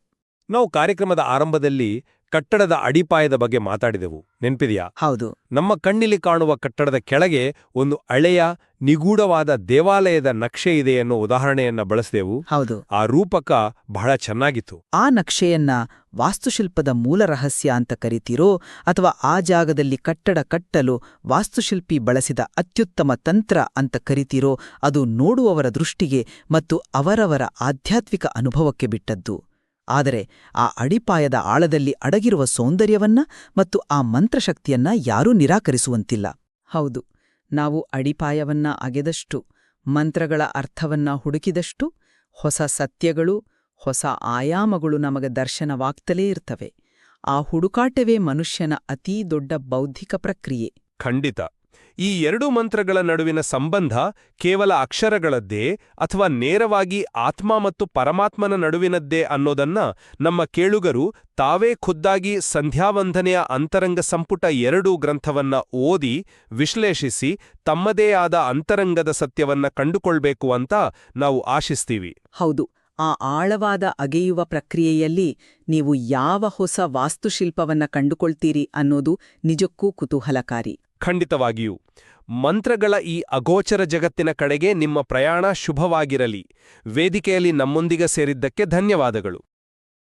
S1: ನಾವು ಕಾರ್ಯಕ್ರಮದ ಆರಂಭದಲ್ಲಿ ಕಟ್ಟಡದ ಅಡಿಪಾಯದ ಬಗ್ಗೆ ಮಾತಾಡಿದೆವು, ನೆನ್ಪಿದೆಯಾ?
S2: ಹೌದು.
S1: ನಮ್ಮ ಕಣ್ಣಿಲಿ ಕಾಣುವ ಕಟ್ಟಡದ ಕೆಳಗೆ ಒಂದು ಹಳೆಯ ನಿಗೂಢವಾದ ದೇವಾಲಯದ ನಕ್ಷೆ ಇದೆ ಅನ್ನೋ ಉದಾಹರಣೆಯನ್ನ ಬಳಸಿದೆವು.
S2: ಹೌದು.
S1: ಆ ರೂಪಕ ಬಹಳ ಚೆನ್ನಾಗಿತ್ತು.
S2: ಆ ನಕ್ಷೆಯನ್ನ ವಾಸ್ತುಶಿಲ್ಪದ ಮೂಲ ರಹಸ್ಯ ಅಂತ ಕರಿತೀರೋ ಅಥವಾ ಆ ಜಾಗದಲ್ಲಿ ಕಟ್ಟಡ ಕಟ್ಟಲು ವಾಸ್ತುಶಿಲ್ಪಿ ಬಳಸಿದ ಅತ್ಯುತ್ತಮ ತಂತ್ರ ಅಂತ ಕರಿತೀರೋ, ಅದು ನೋಡುವವರ ದೃಷ್ಟಿಗೆ ಮತ್ತು ಅವರವರ ಆಧ್ಯಾತ್ಮಿಕ ಅನುಭವಕ್ಕೆ ಬಿಟ್ಟದ್ದು. ಆದರೆ ಆ ಅಡಿಪಾಯದ ಆಳದಲ್ಲಿ ಅಡಗಿರುವ ಸೌಂದರ್ಯವನ್ನ ಮತ್ತು ಆ ಮಂತ್ರಶಕ್ತಿಯನ್ನ ಯಾರೂ ನಿರಾಕರಿಸುವಂತಿಲ್ಲ. ಹೌದು, ನಾವು ಅಡಿಪಾಯವನ್ನ ಅಗೆದಷ್ಟು, ಮಂತ್ರಗಳ ಅರ್ಥವನ್ನ ಹುಡುಕಿದಷ್ಟು ಹೊಸ ಸತ್ಯಗಳು,
S3: ಹೊಸ ಆಯಾಮಗಳು ನಮಗೆ ದರ್ಶನವಾಗ್ತಲೇ ಇರ್ತವೆ. ಆ ಹುಡುಕಾಟವೇ ಮನುಷ್ಯನ ಅತೀ ದೊಡ್ಡ ಬೌದ್ಧಿಕ ಪ್ರಕ್ರಿಯೆ.
S1: ಖಂಡಿತ. ಈ ಎರಡೂ ಮಂತ್ರಗಳ ನಡುವಿನ ಸಂಬಂಧ ಕೇವಲ ಅಕ್ಷರಗಳದ್ದೇ ಅಥವಾ ನೇರವಾಗಿ ಆತ್ಮ ಮತ್ತು ಪರಮಾತ್ಮನ ನಡುವಿನದ್ದೇ ಅನ್ನೋದನ್ನ ನಮ್ಮ ಕೇಳುಗರು ತಾವೇ ಖುದ್ದಾಗಿ ಸಂಧ್ಯಾವಂದನೆಯ ಅಂತರಂಗ ಸಂಪುಟ 2 ಗ್ರಂಥವನ್ನ ಓದಿ ವಿಶ್ಲೇಷಿಸಿ ತಮ್ಮದೇ ಆದ ಅಂತರಂಗದ ಸತ್ಯವನ್ನ ಕಂಡುಕೊಳ್ಬೇಕು ಅಂತ ನಾವು ಆಶಿಸ್ತೀವಿ.
S3: ಹೌದು, ಆ ಆಳವಾದ ಅಗೆಯುವ ಪ್ರಕ್ರಿಯೆಯಲ್ಲಿ ನೀವು ಯಾವ ಹೊಸ ವಾಸ್ತುಶಿಲ್ಪವನ್ನ ಕಂಡುಕೊಳ್ತೀರಿ ಅನ್ನೋದು ನಿಜಕ್ಕೂ ಕುತೂಹಲಕಾರಿ.
S1: ಖಂಡಿತವಾಗಿಯೂ. ಮಂತ್ರಗಳ ಈ ಅಗೋಚರ ಜಗತ್ತಿನ ಕಡೆಗೆ ನಿಮ್ಮ ಪ್ರಯಾಣ ಶುಭವಾಗಿರಲಿ. ವೇದಿಕೆಯಲ್ಲಿ ನಮ್ಮೊಂದಿಗೆ ಸೇರಿದ್ದಕ್ಕೆ ಧನ್ಯವಾದಗಳು.